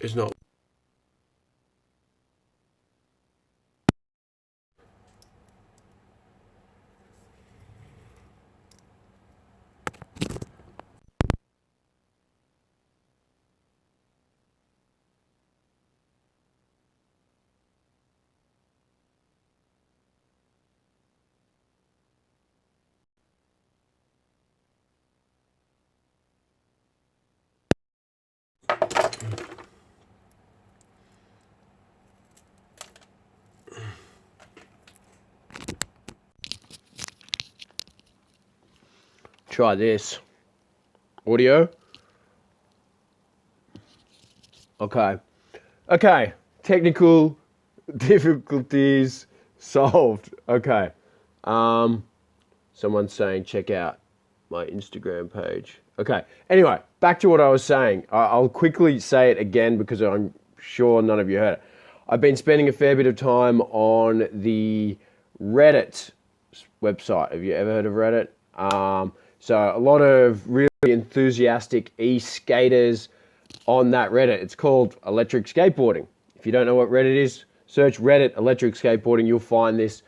is not. Try this. Audio. Okay. Okay. Technical difficulties solved. Okay. Um, Someone's saying check out my Instagram page. Okay. Anyway, back to what I was saying. I'll quickly say it again because I'm sure none of you heard it. I've been spending a fair bit of time on the Reddit website. Have you ever heard of Reddit? So a lot of really enthusiastic e-skaters on that Reddit. It's called electric skateboarding. If you don't know what Reddit is, search Reddit electric skateboarding. You'll find this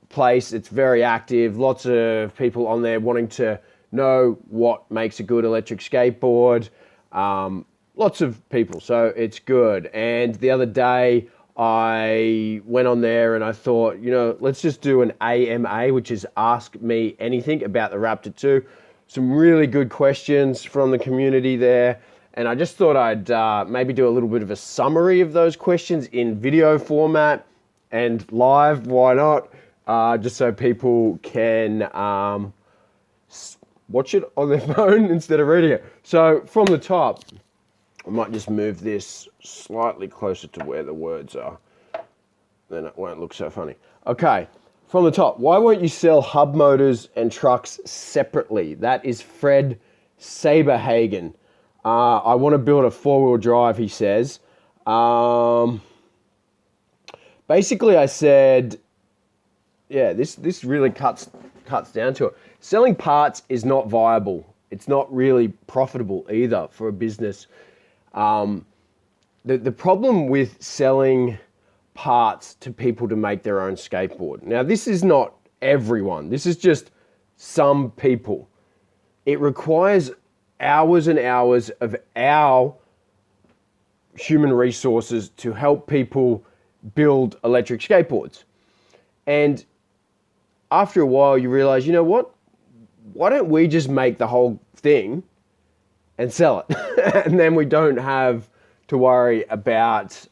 place. It's very active. Lots of people on there wanting to know what makes a good electric skateboard. Lots of people, so it's good. And the other day, I went on there and I thought, let's just do an AMA, which is Ask Me Anything about the Raptor 2. Some really good questions from the community there. And I just thought I'd maybe do a little bit of a summary of those questions in video format and live, why not? Just so people can watch it on their phone instead of reading it. So from the top, I might just move this slightly closer to where the words are. Then it won't look so funny. Okay, from the top, why won't you sell hub motors and trucks separately? That is Fred Saberhagen. I want to build a four-wheel drive, he says. Basically, I said, yeah, this really cuts down to it. Selling parts is not viable. It's not really profitable either for a business. The problem with selling parts to people to make their own skateboard. Now, this is not everyone. This is just some people. It requires hours and hours of our human resources to help people build electric skateboards. And after a while, you realize, you know what? Why don't we just make the whole thing and sell it? And then we don't have to worry about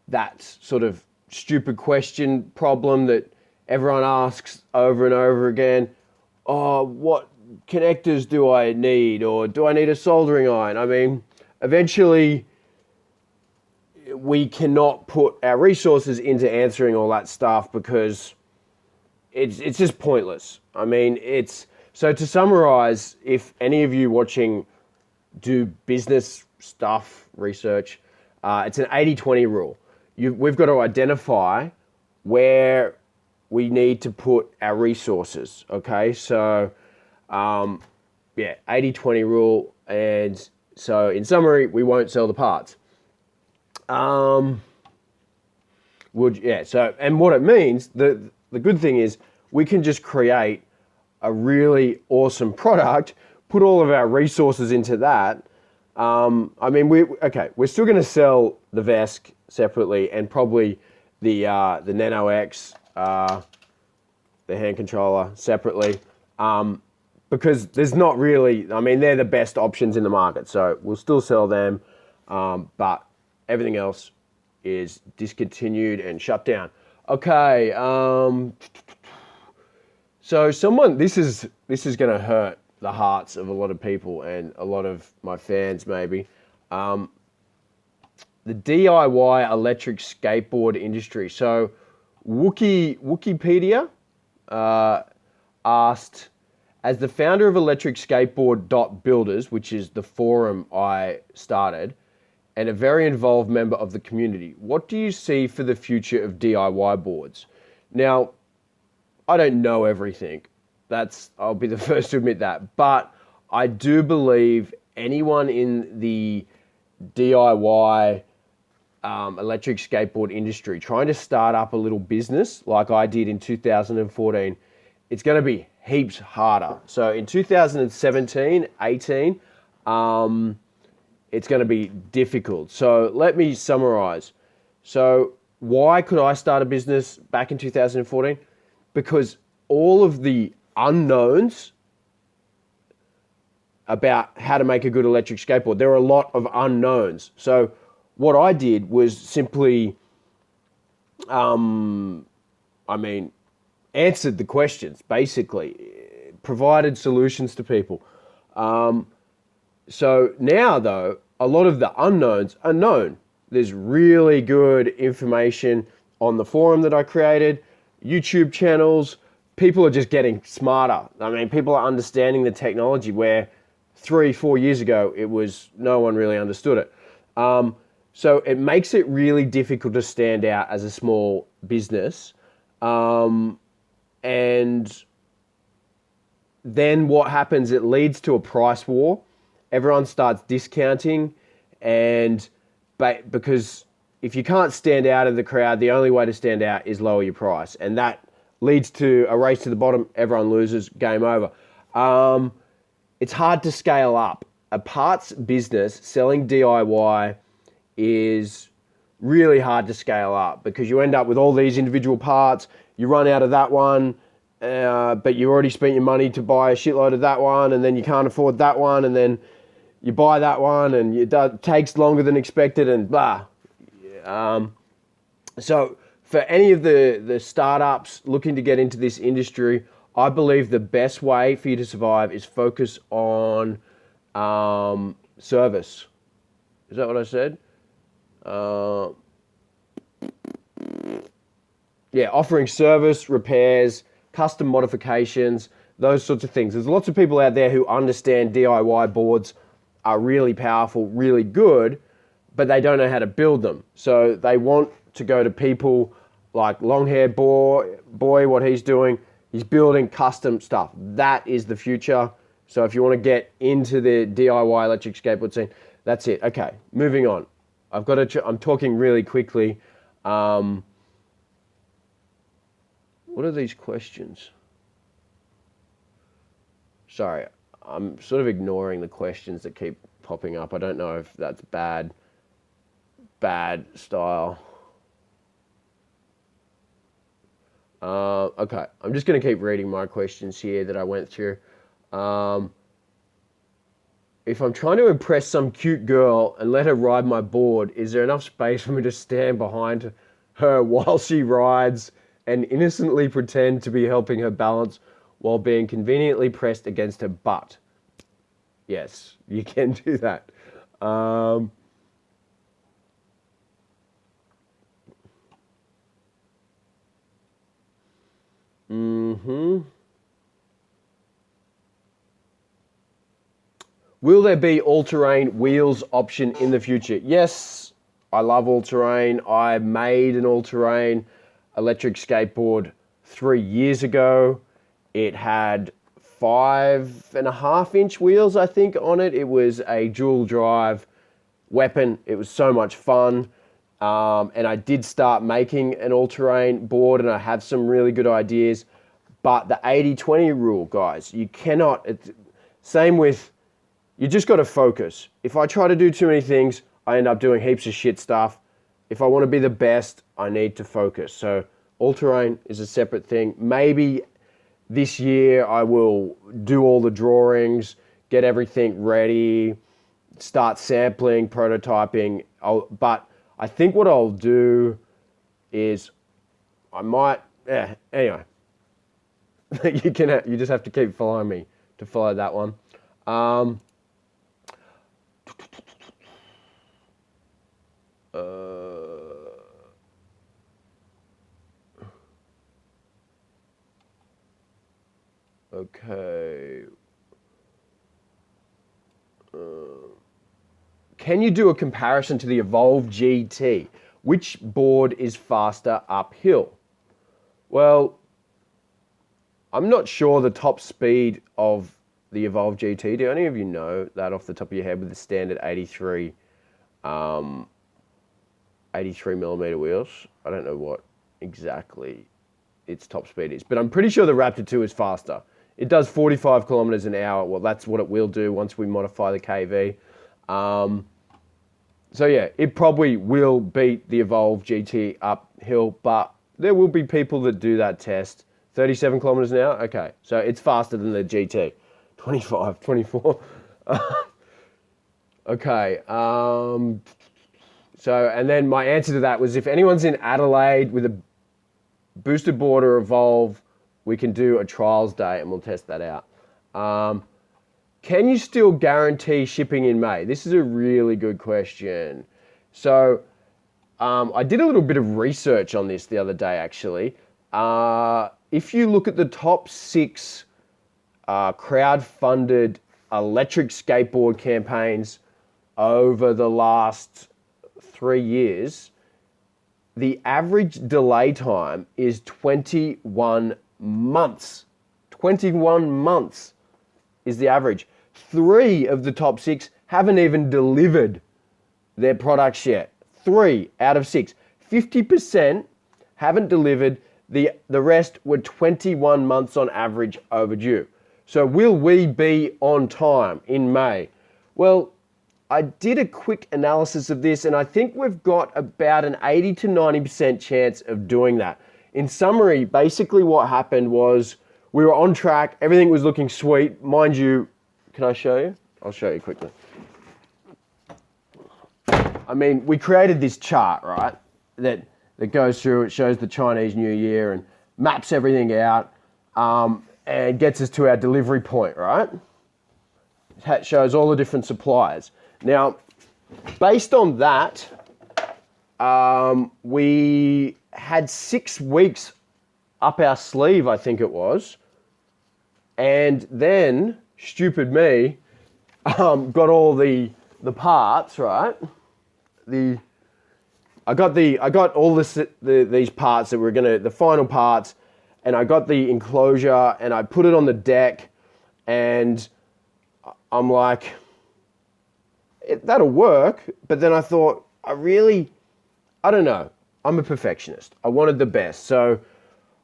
that sort of stupid question problem that everyone asks over and over again. Oh, what connectors do I need? Or do I need a soldering iron? I mean, eventually we cannot put our resources into answering all that stuff because it's just pointless. I mean, so to summarize, if any of you watching do business stuff, research, it's an 80-20 rule. We've got to identify where we need to put our resources, okay? So, 80-20 rule. And so in summary, we won't sell the parts. And what it means, the good thing is we can just create a really awesome product, put all of our resources into that. We're still going to sell the Vesk separately and probably the Nano X, the hand controller separately, because there's not really, they're the best options in the market. So we'll still sell them, but everything else is discontinued and shut down. Okay, so this is going to hurt the hearts of a lot of people and a lot of my fans maybe. The DIY electric skateboard industry. So Wikipedia asked, as the founder of Electric Skateboard Builders, which is the forum I started, and a very involved member of the community, what do you see for the future of DIY boards? Now, I don't know everything. I'll be the first to admit that. But I do believe anyone in the DIY electric skateboard industry, trying to start up a little business like I did in 2014, it's going to be heaps harder. So in 2017, 18, it's going to be difficult. So let me summarize. So why could I start a business back in 2014? Because all of the unknowns about how to make a good electric skateboard, there are a lot of unknowns. So what I did was simply, answered the questions, basically, provided solutions to people. So now, though, a lot of the unknowns are known. There's really good information on the forum that I created, YouTube channels. People are just getting smarter. I mean, people are understanding the technology where 3-4 years ago, it was no one really understood it. So it makes it really difficult to stand out as a small business. And then what happens, it leads to a price war. Everyone starts discounting, and because if you can't stand out of the crowd, the only way to stand out is lower your price. And that leads to a race to the bottom. Everyone loses, game over. It's hard to scale up. A parts business selling DIY is really hard to scale up because you end up with all these individual parts. You run out of that one, but you already spent your money to buy a shitload of that one, and then you can't afford that one, and then you buy that one, and it takes longer than expected, and blah. So for any of the startups looking to get into this industry, I believe the best way for you to survive is focus on service. Is that what I said? Offering service, repairs, custom modifications, those sorts of things. There's lots of people out there who understand DIY boards are really powerful, really good, but they don't know how to build them. So they want to go to people like long-haired boy, what he's doing. He's building custom stuff. That is the future. So if you want to get into the DIY electric skateboard scene, that's it. Okay, moving on. I'm talking really quickly. What are these questions? Sorry, I'm sort of ignoring the questions that keep popping up. I don't know if that's bad style. Okay, I'm just going to keep reading my questions here that I went through. If I'm trying to impress some cute girl and let her ride my board, is there enough space for me to stand behind her while she rides and innocently pretend to be helping her balance while being conveniently pressed against her butt? Yes, you can do that. Will there be all-terrain wheels option in the future? Yes, I love all-terrain. I made an all-terrain electric skateboard 3 years ago. It had 5.5-inch wheels, I think, on it. It was a dual drive weapon. It was so much fun. And I did start making an all-terrain board, and I have some really good ideas. But the 80-20 rule, guys, you cannot, same with, you just got to focus. If I try to do too many things, I end up doing heaps of shit stuff. If I want to be the best, I need to focus. So all-terrain is a separate thing. Maybe this year I will do all the drawings, get everything ready, start sampling, prototyping. But I think what I'll do is I might, anyway. You just have to keep following me to follow that one. Okay. Can you do a comparison to the Evolve GT? Which board is faster uphill? Well, I'm not sure the top speed of the Evolve GT. Do any of you know that off the top of your head with the standard 83 83 millimeter wheels. I don't know what exactly its top speed is, but I'm pretty sure the Raptor 2 is faster. It does 45 kilometers an hour. Well, that's what it will do once we modify the KV. So yeah, it probably will beat the Evolve GT uphill, but there will be people that do that test. 37 kilometers an hour? Okay, so it's faster than the GT. 25, 24. Okay, so, and then my answer to that was if anyone's in Adelaide with a boosted board or Evolve, we can do a trials day and we'll test that out. Can you still guarantee shipping in May? This is a really good question. So I did a little bit of research on this the other day, actually. If you look at the top 6 crowd-funded electric skateboard campaigns over the last 3 years, the average delay time is 21 months. 21 months is the average. 3 of the top 6 haven't even delivered their products yet. 3 out of 6. 50% haven't delivered. The rest were 21 months on average overdue. So will we be on time in May? Well, I did a quick analysis of this and I think we've got about an 80 to 90% chance of doing that. In summary, basically what happened was we were on track, everything was looking sweet. Mind you, can I show you? I'll show you quickly. I mean, we created this chart, right, that goes through, it shows the Chinese New Year and maps everything out and gets us to our delivery point, right? It shows all the different suppliers. Now, based on that, we had 6 weeks up our sleeve, I think it was. And then, stupid me, got all the parts, right? I got all these parts that were the final parts, and I got the enclosure and I put it on the deck, and I'm like, that'll work. But then I thought, I don't know. I'm a perfectionist. I wanted the best. So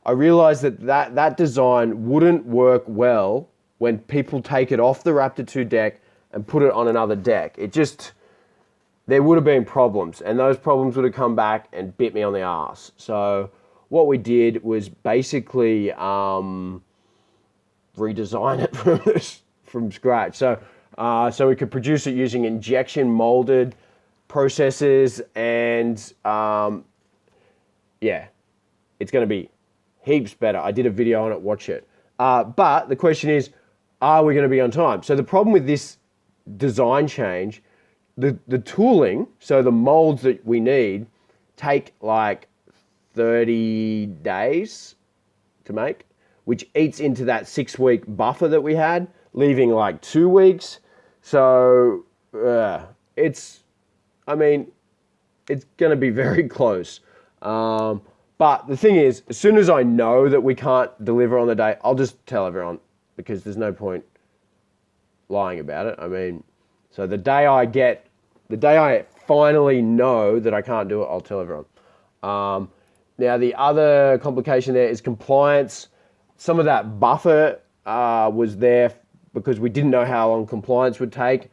I realized that design wouldn't work well when people take it off the Raptor 2 deck and put it on another deck. There would have been problems, and those problems would have come back and bit me on the ass. So what we did was basically redesign it from scratch. So we could produce it using injection molded processes, and yeah, it's going to be heaps better. I did a video on it, watch it. But the question is, are we going to be on time? So the problem with this design change, the tooling, so the molds that we need, take like 30 days to make, which eats into that 6-week buffer that we had, leaving like 2 weeks. So it's going to be very close. But the thing is, as soon as I know that we can't deliver on the day, I'll just tell everyone, because there's no point lying about it. I mean, so the day I finally know that I can't do it, I'll tell everyone. Now, the other complication there is compliance. Some of that buffer was there because we didn't know how long compliance would take.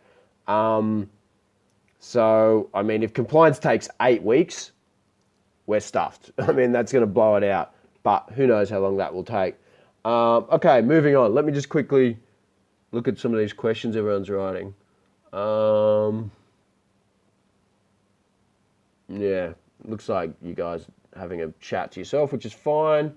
So, I mean, if compliance takes 8 weeks, we're stuffed. I mean, that's going to blow it out. But who knows how long that will take. Okay, moving on. Let me just quickly look at some of these questions everyone's writing. Yeah, looks like you guys are having a chat to yourself, which is fine.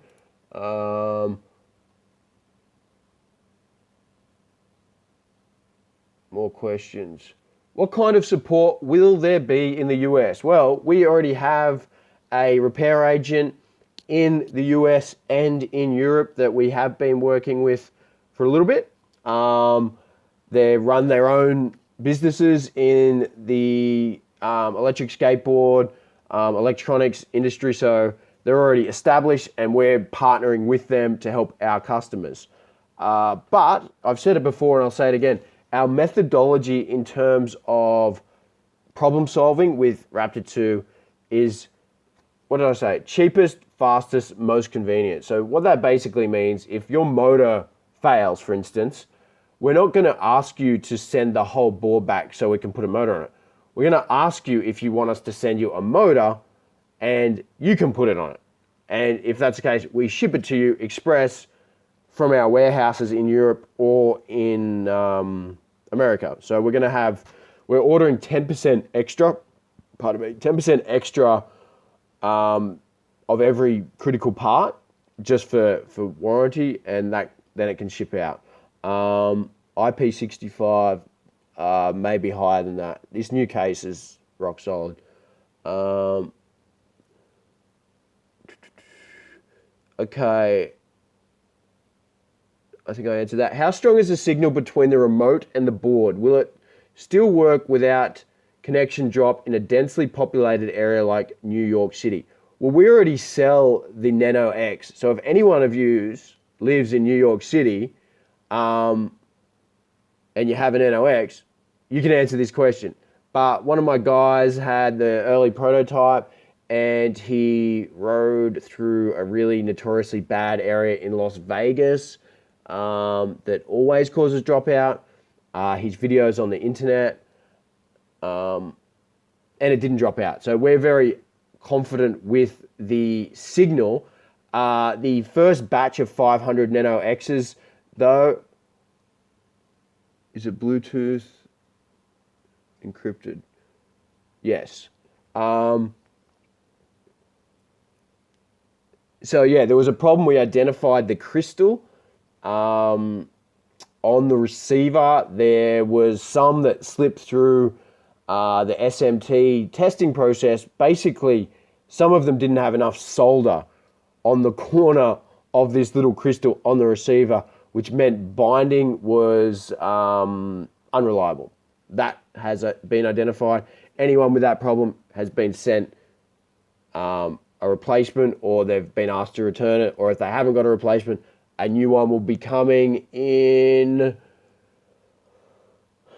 More questions. What kind of support will there be in the US? Well, we already have a repair agent in the US and in Europe that we have been working with for a little bit. They run their own businesses in the electric skateboard, electronics industry, so they're already established and we're partnering with them to help our customers. But I've said it before and I'll say it again, our methodology in terms of problem solving with Raptor 2 is, what did I say? Cheapest, fastest, most convenient. So what that basically means, if your motor fails, for instance, we're not going to ask you to send the whole board back so we can put a motor on it. We're going to ask you if you want us to send you a motor and you can put it on it. And if that's the case, we ship it to you express from our warehouses in Europe or in America. So we're ordering 10% extra, 10% extra of every critical part just for warranty, and then it can ship out. IP65 may be higher than that. This new case is rock solid. Okay. I think I answered that. How strong is the signal between the remote and the board? Will it still work without connection drop in a densely populated area like New York City? Well, we already sell the Nano X. So if any one of you lives in New York City and you have an Nano X, you can answer this question. But one of my guys had the early prototype and he rode through a really notoriously bad area in Las Vegas that always causes dropout. His videos on the internet, and it didn't drop out. So we're very confident with the signal. The first batch of 500 Nano X's, though, is it Bluetooth encrypted? Yes. So yeah, there was a problem. We identified the crystal on the receiver. There was some that slipped through the SMT testing process. Basically, some of them didn't have enough solder on the corner of this little crystal on the receiver, which meant binding was unreliable. That has been identified. Anyone with that problem has been sent a replacement, or they've been asked to return it, or if they haven't got a replacement, a new one will be coming in.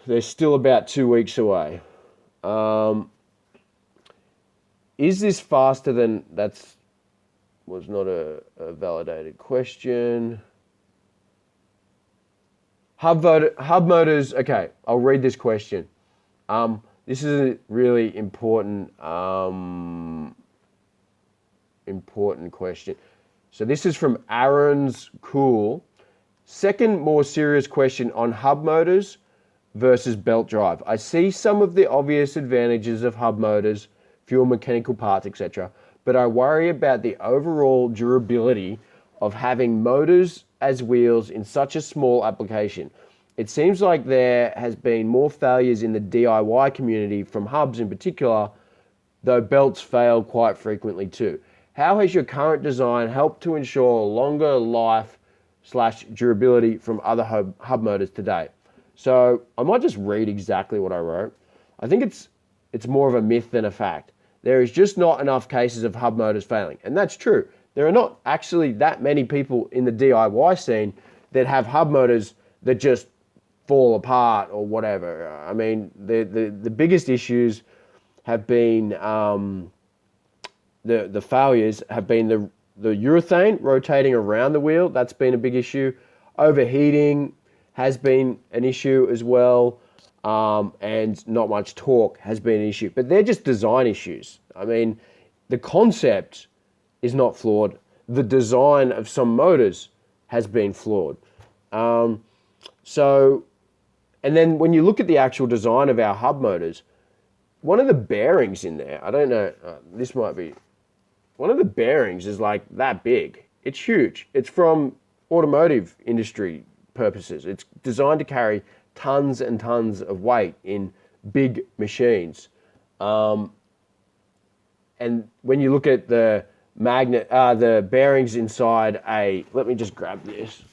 They're still about 2 weeks away. Is this faster than... That's was not a validated question. Hub motors. Okay, I'll read this question. This is a really important question. So this is from Aaron's Cool. Second more serious question on hub motors versus belt drive. I see some of the obvious advantages of hub motors, fuel, mechanical parts, etc. But I worry about the overall durability of having motors as wheels in such a small application. It seems like there has been more failures in the DIY community from hubs in particular, though belts fail quite frequently too. How has your current design helped to ensure longer life / durability from other hub motors today? So I might just read exactly what I wrote. I think it's more of a myth than a fact. There is just not enough cases of hub motors failing. And that's true. There are not actually that many people in the DIY scene that have hub motors that just fall apart or whatever. I mean, the biggest issues have been, the failures have been the urethane rotating around the wheel. That's been a big issue. Overheating has been an issue as well. And not much torque has been an issue. But they're just design issues. I mean, the concept is not flawed. The design of some motors has been flawed. And then when you look at the actual design of our hub motors, one of the bearings in there, I don't know, this might be, one of the bearings is like that big. It's huge. It's from automotive industry purposes. It's designed to carry tons and tons of weight in big machines. And when you look at the the bearings inside let me just grab this.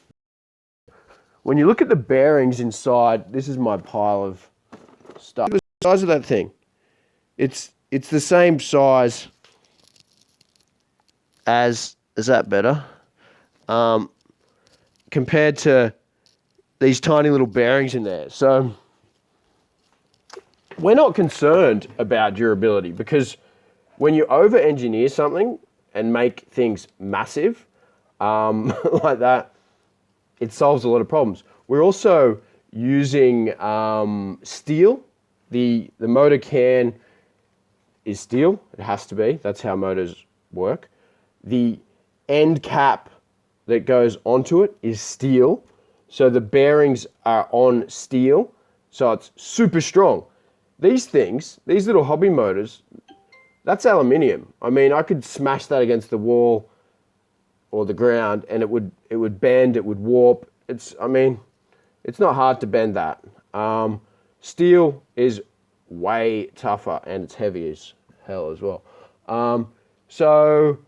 When you look at the bearings inside, this is my pile of stuff. Look at the size of that thing. It's the same size as, is that better? Compared to these tiny little bearings in there. So we're not concerned about durability because when you over-engineer something and make things massive like that, it solves a lot of problems. We're also using steel. The motor can is steel. It has to be. That's how motors work. The end cap that goes onto it is steel. So the bearings are on steel. So it's super strong. These things, these little hobby motors, that's aluminium. I mean, I could smash that against the wall or the ground and it would bend, it would warp. It's not hard to bend that. Steel is way tougher and it's heavy as hell as well. So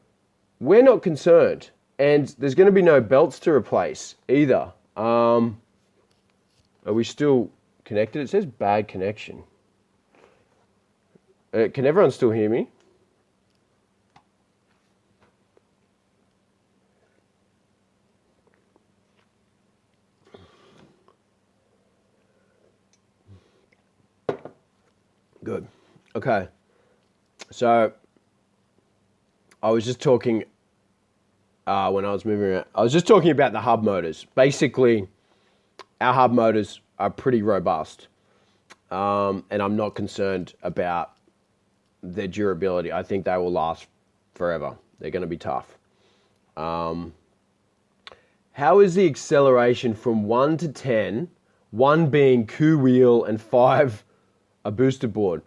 we're not concerned, and there's going to be no belts to replace either. Are we still connected? It says bad connection. Can everyone still hear me? Good. Okay. So I was just talking when I was moving around. I was just talking about the hub motors. Basically, our hub motors are pretty robust, and I'm not concerned about their durability. I think they will last forever. They're going to be tough. How is the acceleration from 1 to 10, 1 being coup wheel and 5 a booster board?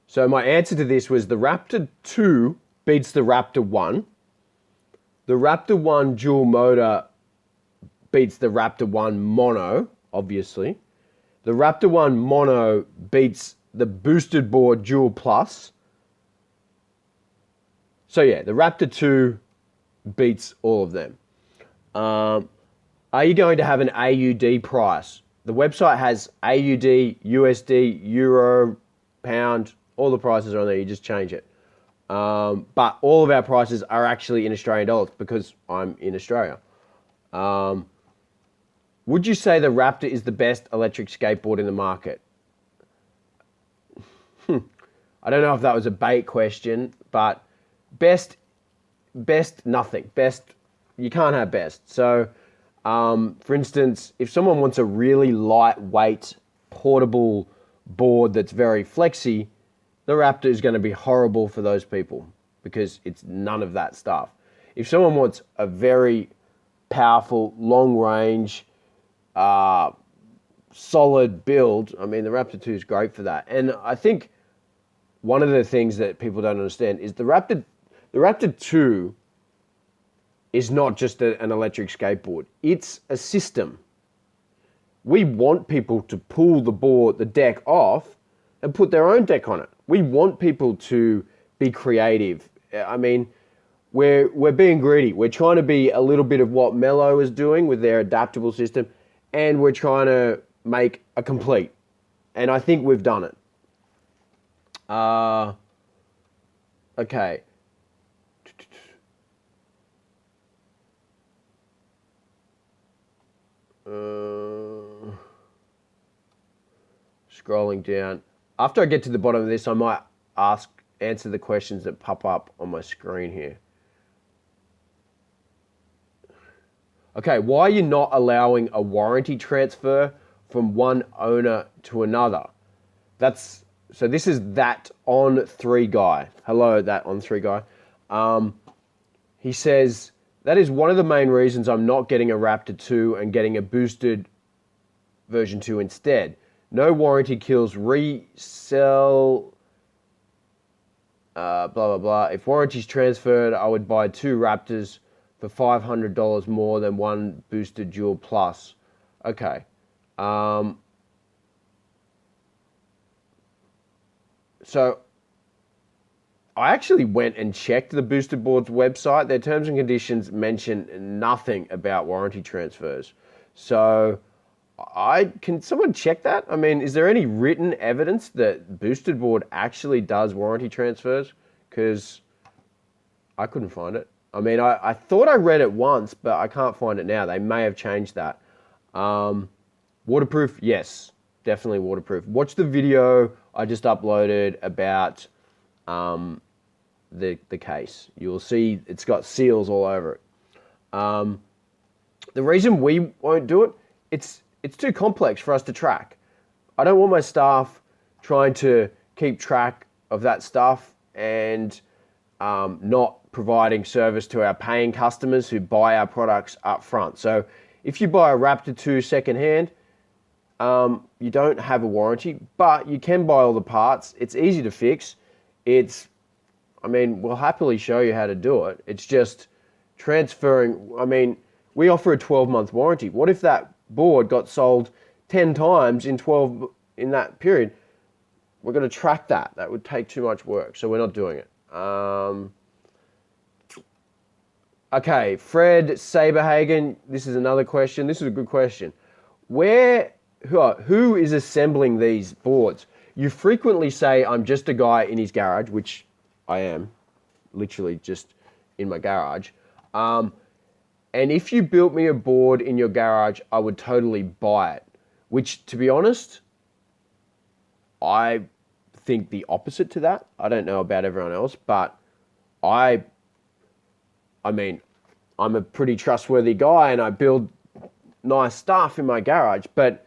So my answer to this was the Raptor 2 beats the Raptor 1. The Raptor 1 dual motor beats the Raptor 1 mono, obviously. The Raptor 1 mono beats the boosted board dual plus. So yeah, the Raptor 2 beats all of them. Are you going to have an AUD price? The website has AUD, USD, Euro, Pound, all the prices are on there, you just change it. But all of our prices are actually in Australian dollars because I'm in Australia. Would you say the Raptor is the best electric skateboard in the market? I don't know if that was a bait question, but best, nothing. Best, you can't have best. So, for instance, if someone wants a really lightweight, portable board that's very flexy, the Raptor is going to be horrible for those people because it's none of that stuff. If someone wants a very powerful, long range, solid build, I mean, the Raptor 2 is great for that. And I think one of the things that people don't understand is the Raptor 2 is not just an electric skateboard. It's a system. We want people to pull the deck off and put their own deck on it. We want people to be creative. I mean, we're being greedy. We're trying to be a little bit of what Mello is doing with their adaptable system, and we're trying to make a complete. And I think we've done it. Okay. Scrolling down. After I get to the bottom of this, I might answer the questions that pop up on my screen here. Okay, why are you not allowing a warranty transfer from one owner to another? So this is that on 3 guy. Hello, that on 3 guy. He says, that is one of the main reasons I'm not getting a Raptor 2 and getting a boosted version 2 instead. No warranty kills resell, blah, blah, blah. If warranty's transferred, I would buy 2 Raptors for $500 more than 1 boosted dual plus. Okay. So I actually went and checked the Boosted Board's website. Their terms and conditions mention nothing about warranty transfers. So can someone check that? I mean, is there any written evidence that Boosted Board actually does warranty transfers? Because I couldn't find it. I mean, I thought I read it once, but I can't find it now. They may have changed that. Waterproof, yes. definitely waterproof. Watch the video I just uploaded about the case. You'll see it's got seals all over it. The reason we won't do it, it's too complex for us to track. I don't want my staff trying to keep track of that stuff and not providing service to our paying customers who buy our products up front. So if you buy a Raptor 2 secondhand, you don't have a warranty, but you can buy all the parts. It's easy to fix. We'll happily show you how to do it. It's just transferring. We offer a 12-month warranty. What if that board got sold 10 times in that period? We're going to track that. That would take too much work, so we're not doing it. Okay, Fred Saberhagen, this is another question. This is a good question. Who is assembling these boards? You frequently say, I'm just a guy in his garage, which I am, literally just in my garage. And if you built me a board in your garage, I would totally buy it. Which, to be honest, I think the opposite to that. I don't know about everyone else, but I'm a pretty trustworthy guy and I build nice stuff in my garage. But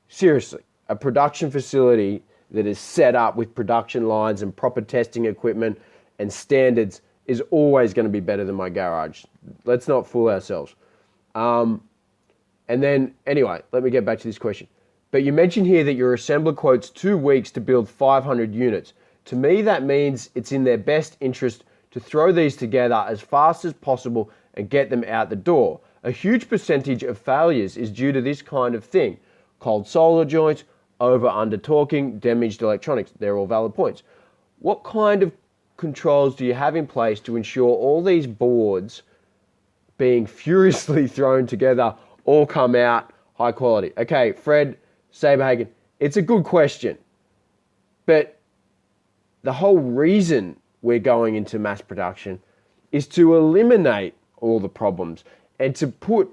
seriously, a production facility that is set up with production lines and proper testing equipment and standards is always going to be better than my garage. Let's not fool ourselves. And then, anyway, let me get back to this question. But you mentioned here that your assembler quotes 2 weeks to build 500 units. To me, that means it's in their best interest to throw these together as fast as possible and get them out the door. A huge percentage of failures is due to this kind of thing. Cold solder joints, over-under torquing, damaged electronics. They're all valid points. What kind of controls do you have in place to ensure all these boards being furiously thrown together all come out high quality? Okay, Fred Saberhagen, it's a good question. But the whole reason we're going into mass production is to eliminate all the problems and to put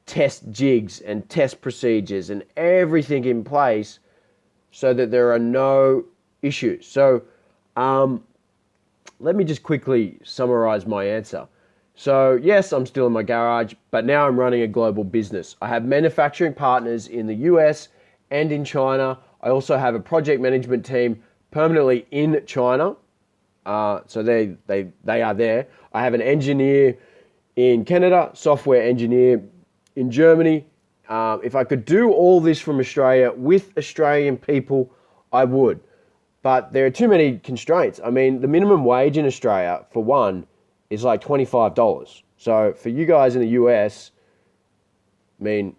test jigs and test procedures and everything in place so that there are no issues. So let me just quickly summarize my answer. So yes, I'm still in my garage, but now I'm running a global business. I have manufacturing partners in the US and in China. I also have a project management team permanently in China. So they are there. I have an engineer in Canada, software engineer in Germany. If I could do all this from Australia with Australian people, I would. But there are too many constraints. The minimum wage in Australia, for one, is like $25. So for you guys in the US, think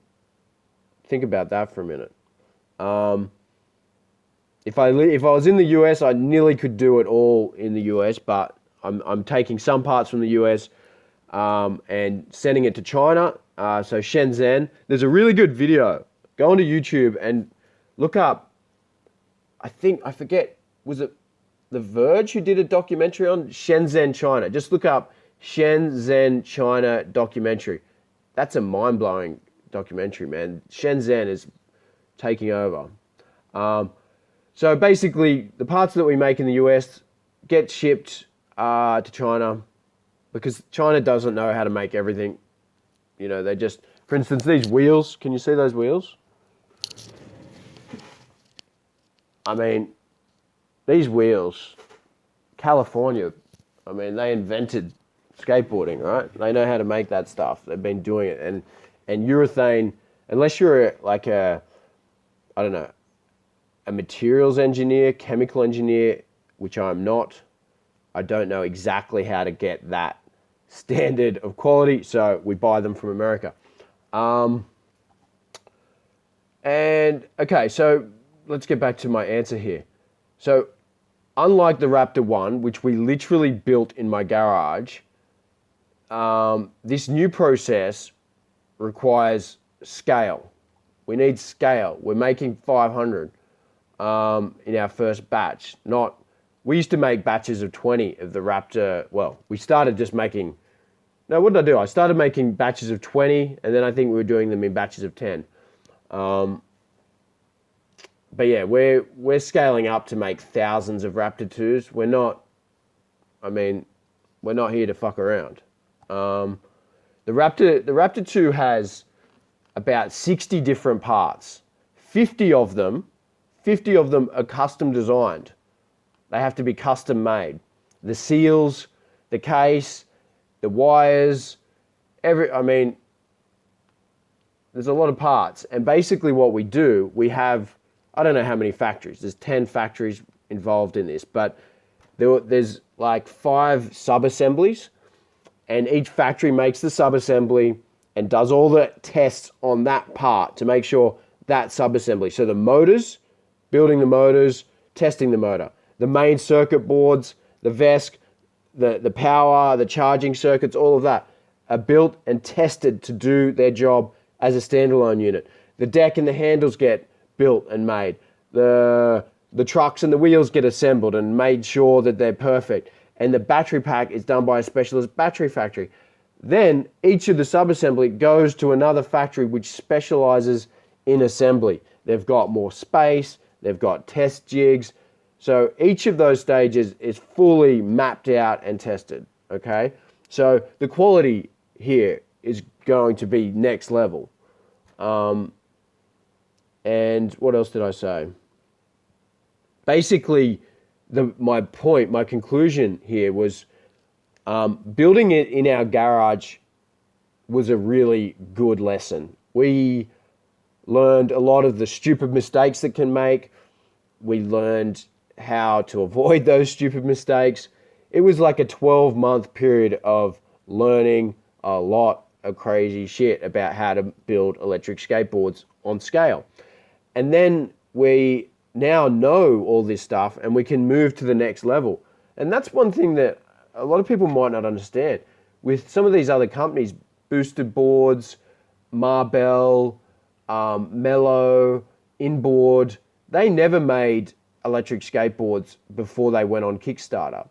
about that for a minute. If I was in the US, I nearly could do it all in the US, but I'm taking some parts from the US and sending it to China. So Shenzhen. There's a really good video. Go onto YouTube and look up, I forget, was it The Verge who did a documentary on Shenzhen, China? Just look up Shenzhen, China documentary. That's a mind-blowing documentary, man. Shenzhen is taking over. So basically, the parts that we make in the US get shipped to China because China doesn't know how to make everything. They just, for instance, these wheels. Can you see those wheels? These wheels, California, they invented skateboarding, right? They know how to make that stuff. They've been doing it. And urethane, unless you're like a materials engineer, chemical engineer, which I'm not, I don't know exactly how to get that standard of quality, so we buy them from America. Okay, so let's get back to my answer here. So unlike the Raptor 1, which we literally built in my garage, this new process requires scale. We need scale. We're making 500 in our first batch. We used to make batches of 20 of the Raptor. Well, we started just making, what did I do? I started making batches of 20, and then I think we were doing them in batches of 10. but yeah, we're scaling up to make thousands of Raptor 2s. We're not here to fuck around. The Raptor 2 has about 60 different parts. 50 of them are custom designed. They have to be custom made. The seals, the case, the wires, there's a lot of parts. And basically what we do, we have, I don't know how many factories. There's 10 factories involved in this, but there's like 5 sub-assemblies, and each factory makes the sub-assembly and does all the tests on that part to make sure that sub-assembly. So the motors, building the motors, testing the motor. The main circuit boards, the VESC, the power, the charging circuits, all of that are built and tested to do their job as a standalone unit. The deck and the handles get built and made. The trucks and the wheels get assembled and made sure that they're perfect. And the battery pack is done by a specialist battery factory. Then each of the sub-assembly goes to another factory which specializes in assembly. They've got more space, they've got test jigs. So each of those stages is fully mapped out and tested, okay? So the quality here is going to be next level. And what else did I say? Basically, my conclusion here was building it in our garage was a really good lesson. We learned a lot of the stupid mistakes that can make. We learned how to avoid those stupid mistakes. It was like a 12-month period of learning a lot of crazy shit about how to build electric skateboards on scale. And then we now know all this stuff and we can move to the next level. And that's one thing that a lot of people might not understand. With some of these other companies, Boosted Boards, Marbell, Mellow, Inboard, they never made electric skateboards before they went on Kickstarter.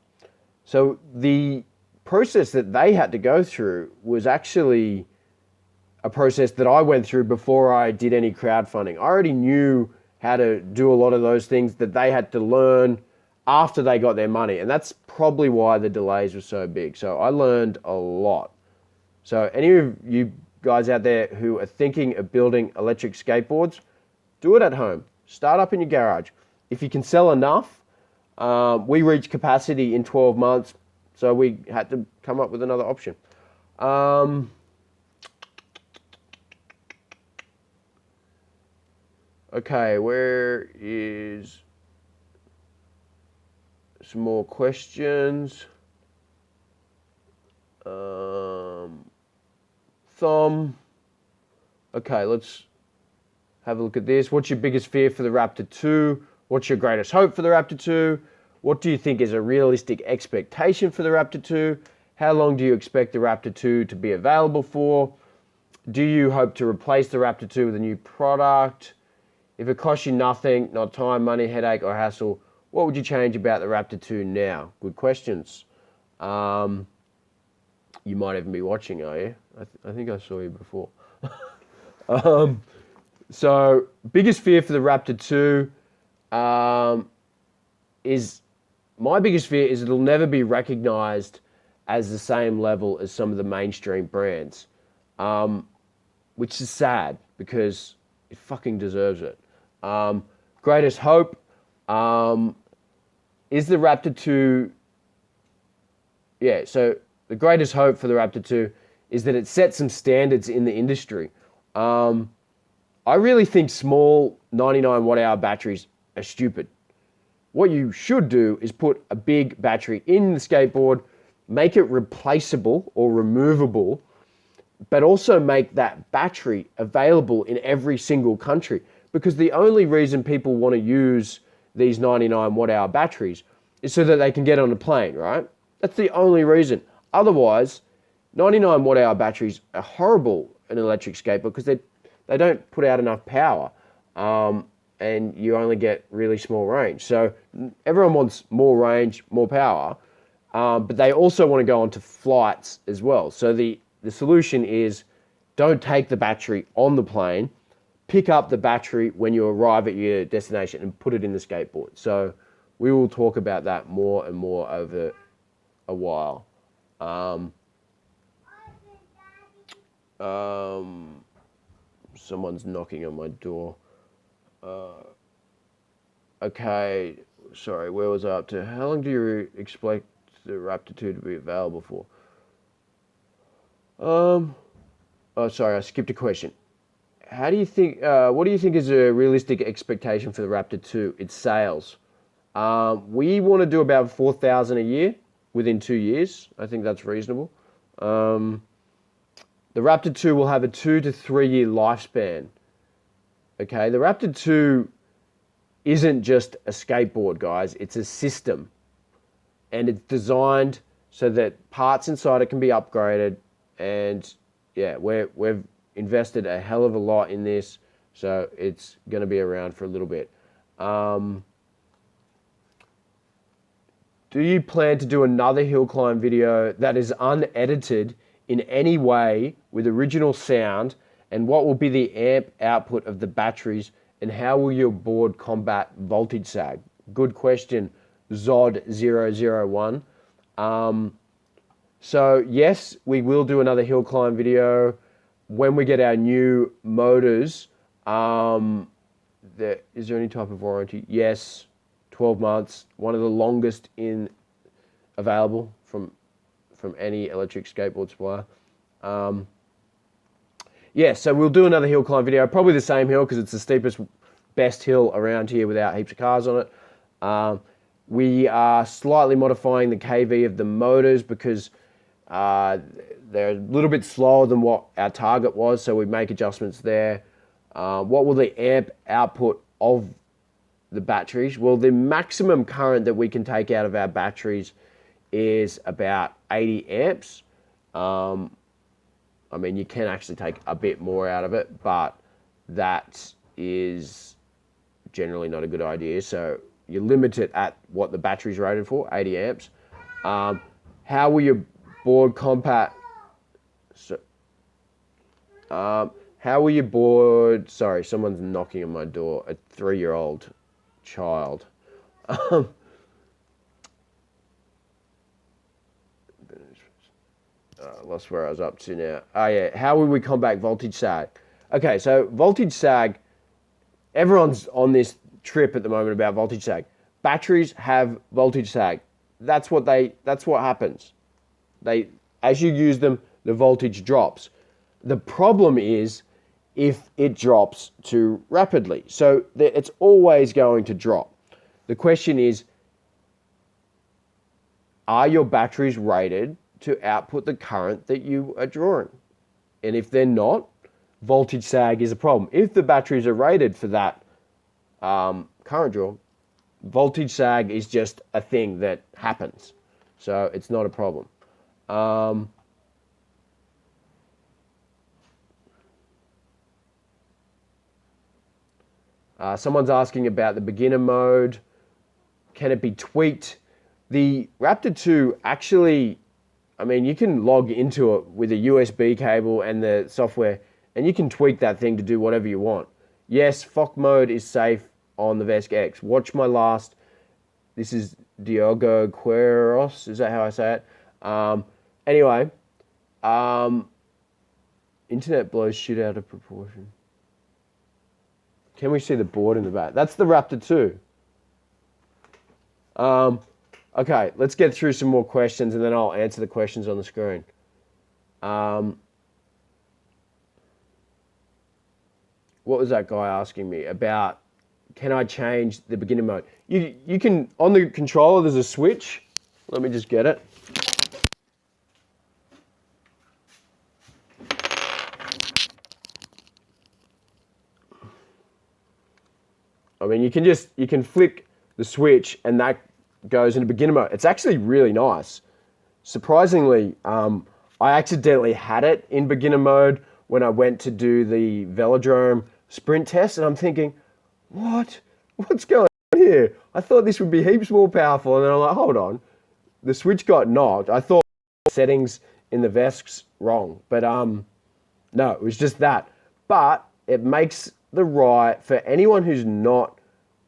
So the process that they had to go through was actually a process that I went through before I did any crowdfunding. I already knew how to do a lot of those things that they had to learn after they got their money. And that's probably why the delays were so big. So I learned a lot. So any of you guys out there who are thinking of building electric skateboards, do it at home. Start up in your garage. If you can sell enough, we reached capacity in 12 months, so we had to come up with another option. Okay, where is some more questions? Thumb. Okay, let's have a look at this. What's your biggest fear for the Raptor 2? What's your greatest hope for the Raptor 2? What do you think is a realistic expectation for the Raptor 2? How long do you expect the Raptor 2 to be available for? Do you hope to replace the Raptor 2 with a new product? If it costs you nothing, not time, money, headache, or hassle, what would you change about the Raptor 2 now? Good questions. You might even be watching, are you? I think I saw you before. So, biggest fear for the Raptor 2 is, my biggest fear is it'll never be recognized as the same level as some of the mainstream brands, which is sad because it fucking deserves it. Greatest hope is the Raptor 2. Yeah, so the greatest hope for the Raptor 2 is that it sets some standards in the industry. I really think small 99 watt-hour batteries are stupid. What you should do is put a big battery in the skateboard, make it replaceable or removable, but also make that battery available in every single country. Because the only reason people want to use these 99 watt-hour batteries is so that they can get on a plane, right? That's the only reason. Otherwise, 99 watt-hour batteries are horrible in an electric skateboard because they don't put out enough power, and you only get really small range. So everyone wants more range, more power, but they also want to go onto flights as well. So the solution is don't take the battery on the plane, pick up the battery when you arrive at your destination and put it in the skateboard. So we will talk about that more and more over a while. Someone's knocking on my door. Okay, sorry, where was I up to? How long do you expect the Raptor 2 to be available for? Oh, sorry, I skipped a question. How do you think? What do you think is a realistic expectation for the Raptor 2? Its sales. We want to do about 4,000 a year within 2 years. I think that's reasonable. The Raptor 2 will have a 2 to 3 year lifespan. Okay, the Raptor 2 isn't just a skateboard, guys. It's a system, and it's designed so that parts inside it can be upgraded. And yeah, we've invested a hell of a lot in this, so it's going to be around for a little bit. Do you plan to do another hill climb video that is unedited in any way with original sound? And what will be the amp output of the batteries? And how will your board combat voltage sag? Good question, Zod001. So yes, we will do another hill climb video when we get our new motors. Is there any type of warranty? Yes, 12 months, one of the longest available from any electric skateboard supplier. Yeah, so we'll do another hill climb video, probably the same hill because it's the steepest, best hill around here without heaps of cars on it. We are slightly modifying the KV of the motors because they're a little bit slower than what our target was, so we make adjustments there. What will the amp output of the batteries? Well, the maximum current that we can take out of our batteries is about 80 amps. I mean, you can actually take a bit more out of it, but that is generally not a good idea. So you limit it at what the battery's rated for, 80 amps. How will your board combat? How will your board? Sorry, someone's knocking on my door. A 3-year-old child. Lost where I was up to now. Oh yeah, how will we combat voltage sag? Okay, so voltage sag, everyone's on this trip at the moment about voltage sag. Batteries have voltage sag. That's what happens. As you use them, the voltage drops. The problem is if it drops too rapidly. So it's always going to drop. The question is, are your batteries rated to output the current that you are drawing? And if they're not, voltage sag is a problem. If the batteries are rated for that current draw, voltage sag is just a thing that happens. So it's not a problem. Someone's asking about the beginner mode. Can it be tweaked? The Raptor 2 actually, I mean, you can log into it with a USB cable and the software, and you can tweak that thing to do whatever you want. Yes, FOC mode is safe on the VESC X. Watch my last, this is Diogo Queiroz, is that how I say it? Anyway, internet blows shit out of proportion. Can we see the board in the back? That's the Raptor 2. Okay, let's get through some more questions and then I'll answer the questions on the screen. What was that guy asking me about? Can I change the beginner mode? You can, on the controller, there's a switch. Let me just get it. I mean, you can flick the switch and that goes into beginner mode. It's actually really nice. Surprisingly, I accidentally had it in beginner mode when I went to do the velodrome sprint test, and I'm thinking, what's going on here? I thought this would be heaps more powerful, and then I'm like, hold on, the switch got knocked. I thought settings in the VESC's wrong, but no, it was just that. But it makes for anyone who's not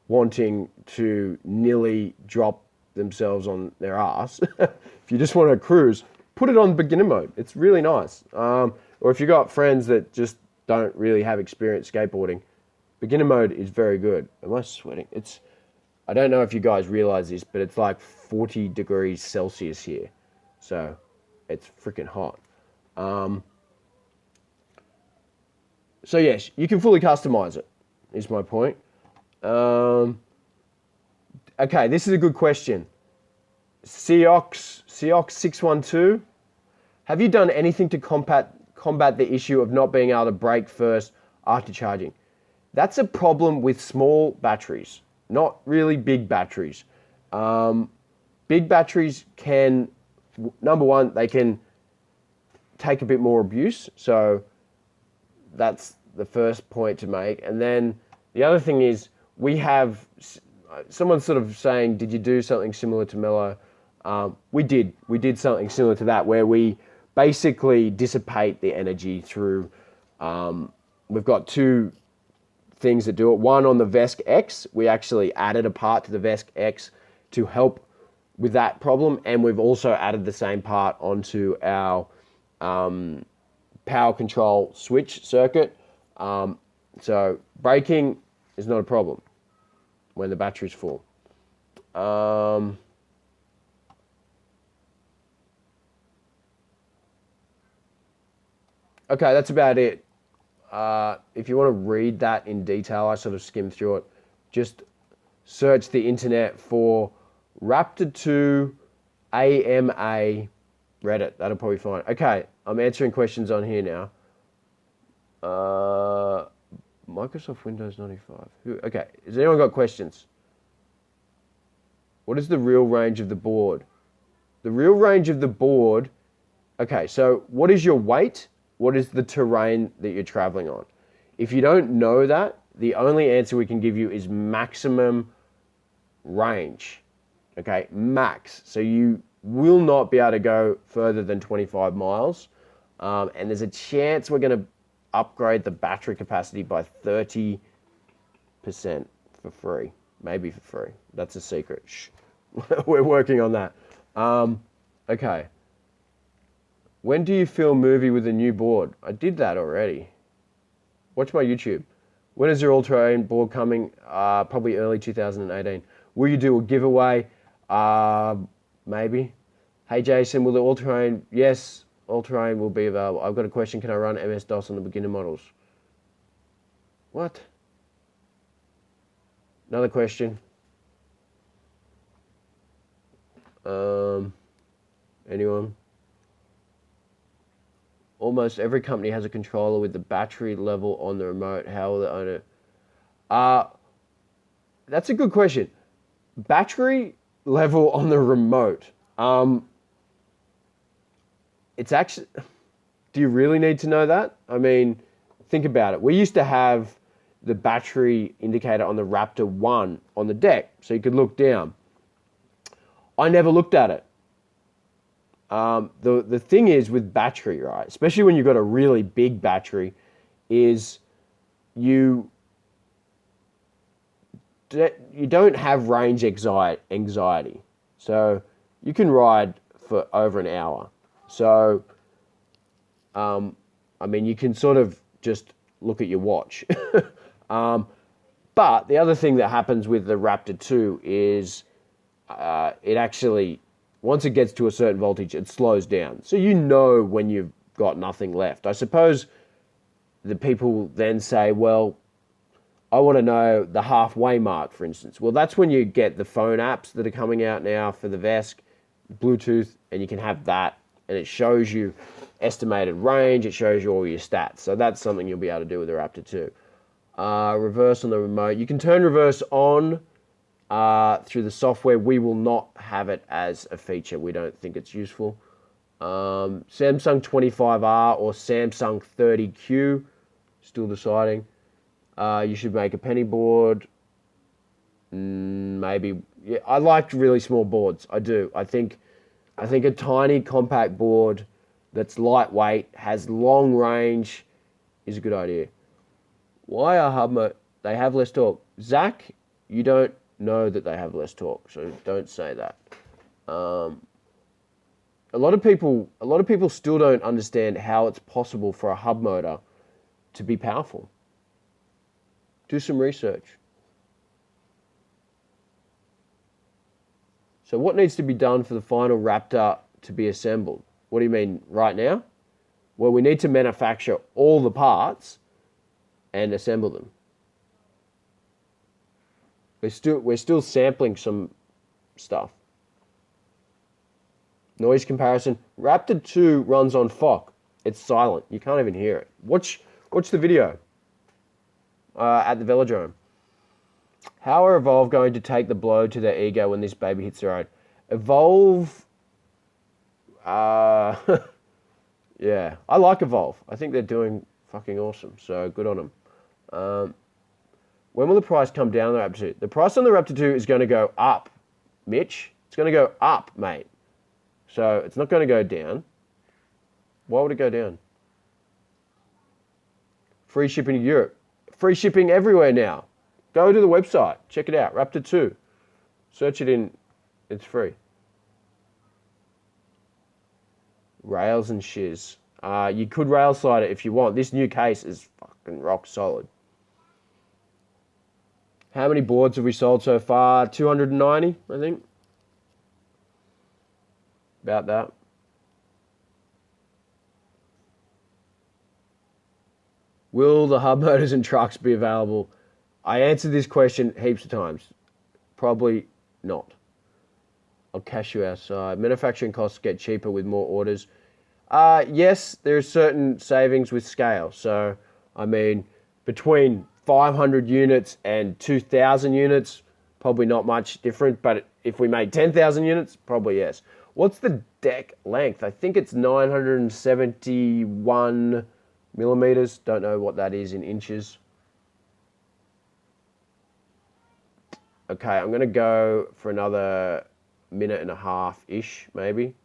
wanting to nearly drop themselves on their ass, if you just want to cruise, put it on beginner mode. It's really nice. Or if you've got friends that just don't really have experience skateboarding, beginner mode is very good. Am I sweating? I don't know if you guys realize this, but it's like 40 degrees Celsius here. So it's freaking hot. So yes, you can fully customize it, is my point. Okay, this is a good question. Seox612, have you done anything to combat the issue of not being able to brake first after charging? That's a problem with small batteries, not really big batteries. Big batteries can, number one, they can take a bit more abuse. So that's the first point to make. And then the other thing is we have, someone's sort of saying, did you do something similar to Mellow? We did something similar to that where we basically dissipate the energy through, we've got two things that do it. One on the Vesk X, we actually added a part to the Vesk X to help with that problem. And we've also added the same part onto our power control switch circuit. So braking is not a problem when the battery's full. Okay, that's about it. If you want to read that in detail, I sort of skimmed through it. Just search the internet for Raptor 2 AMA Reddit. That'll probably find it. Okay, I'm answering questions on here now. Microsoft Windows 95. Okay, has anyone got questions? What is the real range of the board? The real range of the board, okay, so what is your weight? What is the terrain that you're traveling on? If you don't know that, the only answer we can give you is maximum range. Okay, max. So you will not be able to go further than 25 miles. And there's a chance we're going to upgrade the battery capacity by 30% for free. Maybe for free. That's a secret. Shh. We're working on that. Okay. When do you film movie with a new board? I did that already. Watch my YouTube. When is your all-terrain board coming? Probably early 2018. Will you do a giveaway? Maybe. Hey Jason, will the all-terrain? Yes, all-terrain will be available. I've got a question. Can I run MS-DOS on the beginner models? What? Another question. Anyone? Almost every company has a controller with the battery level on the remote. How will they own it? That's a good question. Battery level on the remote. It's actually... Do you really need to know that? I mean, think about it. We used to have the battery indicator on the Raptor 1 on the deck, so you could look down. I never looked at it. The thing is with battery, right, especially when you've got a really big battery, is you don't have range anxiety. So you can ride for over an hour. So, I mean, you can sort of just look at your watch. But the other thing that happens with the Raptor 2 is it actually... Once it gets to a certain voltage, it slows down. So you know when you've got nothing left. I suppose the people then say, well, I want to know the halfway mark, for instance. Well, that's when you get the phone apps that are coming out now for the Vesk, Bluetooth, and you can have that. And it shows you estimated range. It shows you all your stats. So that's something you'll be able to do with the Raptor 2. Reverse on the remote. You can turn reverse on through the software. We will not have it as a feature. We don't think it's useful. Samsung 25R or Samsung 30Q, still deciding. You should make a penny board. Maybe. Yeah, I like really small boards. I do. I think a tiny compact board that's lightweight, has long range, is a good idea. Why are hub motors? They have less torque. Zach, you don't know that they have less torque, so don't say that. A lot of people still don't understand how it's possible for a hub motor to be powerful. Do some research. So what needs to be done for the final Raptor to be assembled? What do you mean right now? Well, we need to manufacture all the parts and assemble them. We're still sampling some stuff. Noise comparison. Raptor 2 runs on FOC. It's silent. You can't even hear it. Watch the video at the velodrome. How are Evolve going to take the blow to their ego when this baby hits the road? Evolve... yeah, I like Evolve. I think they're doing fucking awesome, so good on them. When will the price come down on the Raptor 2? The price on the Raptor 2 is going to go up, Mitch. It's going to go up, mate. So it's not going to go down. Why would it go down? Free shipping to Europe. Free shipping everywhere now. Go to the website. Check it out. Raptor 2. Search it in. It's free. Rails and shiz. You could rail slide it if you want. This new case is fucking rock solid. How many boards have we sold so far? 290, I think. About that. Will the hub motors and trucks be available? I answered this question heaps of times. Probably not. I'll cash you outside. Manufacturing costs get cheaper with more orders. Yes, there's certain savings with scale. So, I mean, between 500 units and 2,000 units, probably not much different. But if we made 10,000 units, probably yes. What's the deck length? I think it's 971 millimeters. Don't know what that is in inches. Okay, I'm going to go for another minute and a half-ish, maybe.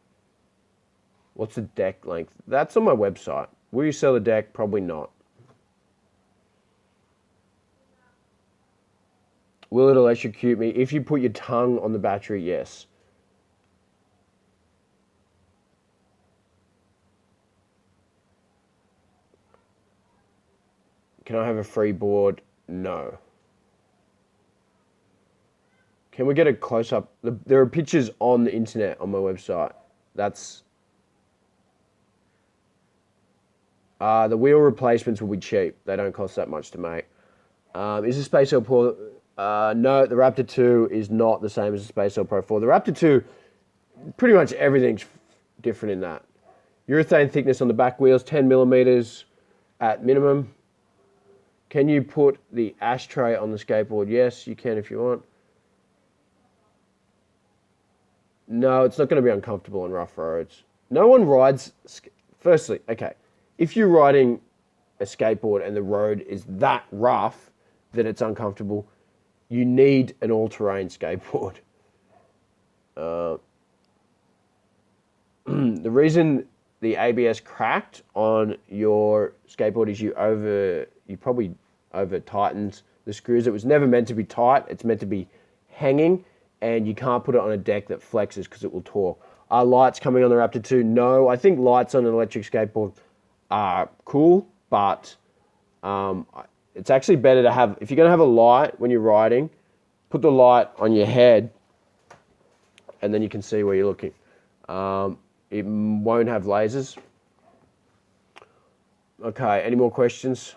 What's the deck length? That's on my website. Will you sell the deck? Probably not. Will it electrocute me? If you put your tongue on the battery, yes. Can I have a free board? No. Can we get a close-up? There are pictures on the internet on my website. That's... the wheel replacements will be cheap. They don't cost that much to make. Is the Space Cell Pro... no, the Raptor 2 is not the same as the Space Cell Pro 4. The Raptor 2, pretty much everything's different in that. Urethane thickness on the back wheels, 10 millimeters at minimum. Can you put the ashtray on the skateboard? Yes, you can if you want. No, it's not going to be uncomfortable on rough roads. No one rides... Firstly, okay, if you're riding a skateboard and the road is that rough that it's uncomfortable, you need an all-terrain skateboard. The reason the ABS cracked on your skateboard is you probably over tightened the screws. It was never meant to be tight. It's meant to be hanging, and you can't put it on a deck that flexes because it will torque. Are lights coming on the Raptor 2? No. I think lights on an electric skateboard are cool, but it's actually better to have, if you're going to have a light when you're riding, put the light on your head and then you can see where you're looking. It won't have lasers. Okay, any more questions?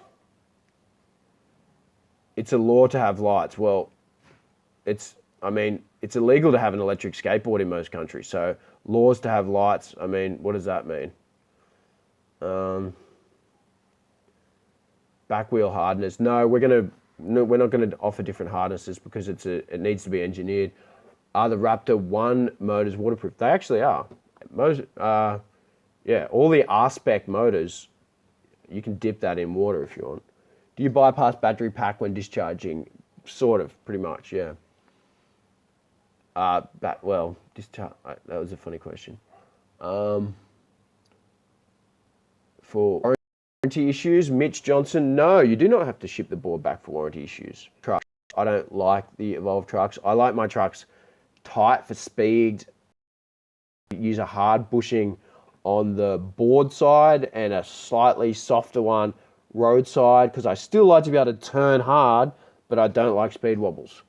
It's a law to have lights. Well, it's illegal to have an electric skateboard in most countries. So laws to have lights, I mean, what does that mean? Back wheel hardness. No, we're not going to offer different hardnesses because it needs to be engineered. Are the Raptor 1 motors waterproof? They actually are. Yeah, all the R-spec motors, you can dip that in water if you want. Do you bypass battery pack when discharging? Sort of, pretty much, yeah. Discharge. That was a funny question. For orange Warranty issues, Mitch Johnson. No, you do not have to ship the board back for warranty issues. Trucks. I don't like the Evolve trucks. I like my trucks tight for speed. Use a hard bushing on the board side and a slightly softer one roadside, because I still like to be able to turn hard, but I don't like speed wobbles.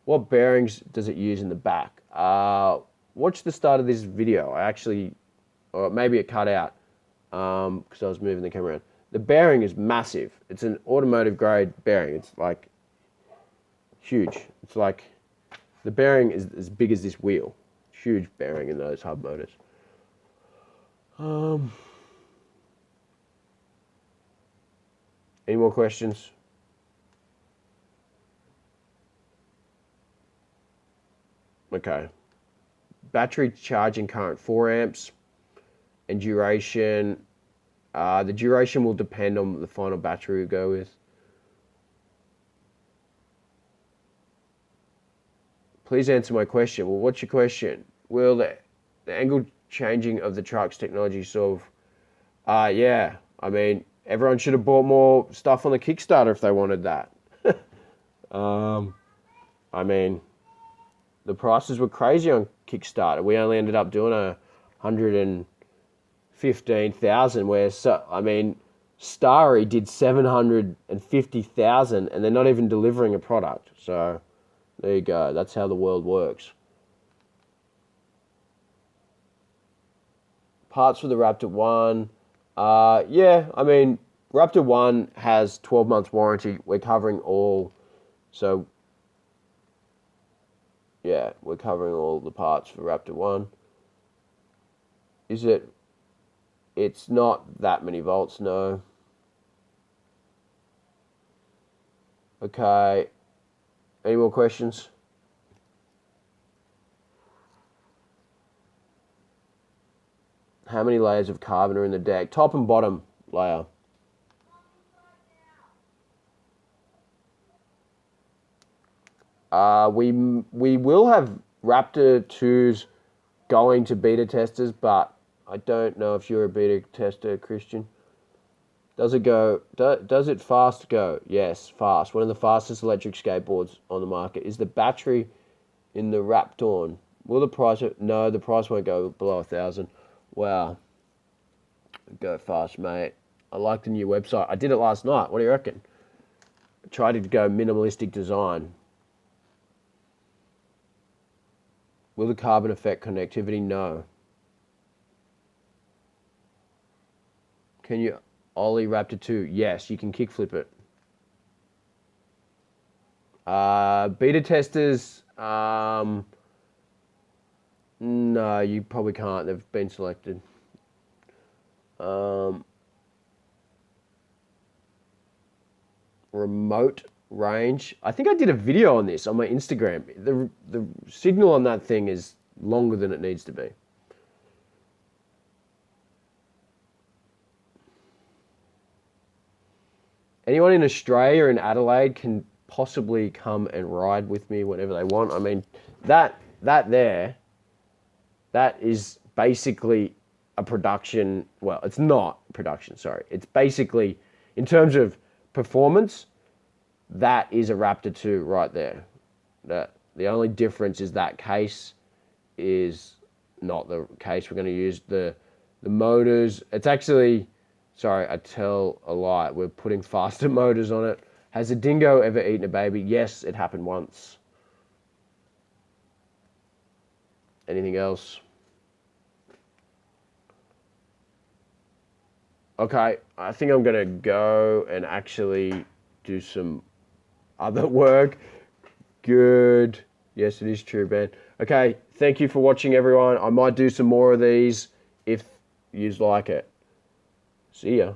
What bearings does it use in the back? Watch the start of this video. I actually, or maybe it cut out because I was moving the camera around. The bearing is massive. It's an automotive grade bearing. It's like huge. It's like the bearing is as big as this wheel. Huge bearing in those hub motors. Any more questions? Okay. Battery charging current 4 amps and duration. The duration will depend on the final battery we go with. Please answer my question. Well, what's your question? Will the angle changing of the truck's technology solve? Yeah. I mean, everyone should have bought more stuff on the Kickstarter if they wanted that. I mean, the prices were crazy on Kickstarter. We only ended up doing 115,000, where, I mean, Starry did 750,000, and they're not even delivering a product. So there you go. That's how the world works. Parts for the Raptor 1. Yeah, I mean, Raptor 1 has 12 months warranty. We're covering all. So, yeah, we're covering all the parts for Raptor 1. Is it? It's not that many volts, no. Okay. Any more questions? How many layers of carbon are in the deck? Top and bottom layer. We will have Raptor 2s going to beta testers, but I don't know if you're a beta tester, Christian. Does it go? Does it fast go? Yes, fast. One of the fastest electric skateboards on the market. Is the battery in the RAPTOR? Will the price? No, the price won't go below 1,000. Wow. Go fast, mate. I like the new website. I did it last night. What do you reckon? I tried to go minimalistic design. Will the carbon affect connectivity? No. Can you ollie Raptor 2? Yes, you can kickflip it. Beta testers, no, you probably can't. They've been selected. Remote range. I think I did a video on this on my Instagram. The signal on that thing is longer than it needs to be. Anyone in Australia and Adelaide can possibly come and ride with me whenever they want. I mean, that is basically a production. Well, it's not production, sorry. It's basically, in terms of performance, that is a Raptor 2 right there. The only difference is that case is not the case we're going to use. The motors, it's actually, sorry, I tell a lie. We're putting faster motors on it. Has a dingo ever eaten a baby? Yes, it happened once. Anything else? Okay, I think I'm going to go and actually do some other work. Good. Yes, it is true, Ben. Okay, thank you for watching, everyone. I might do some more of these if you like it. See ya.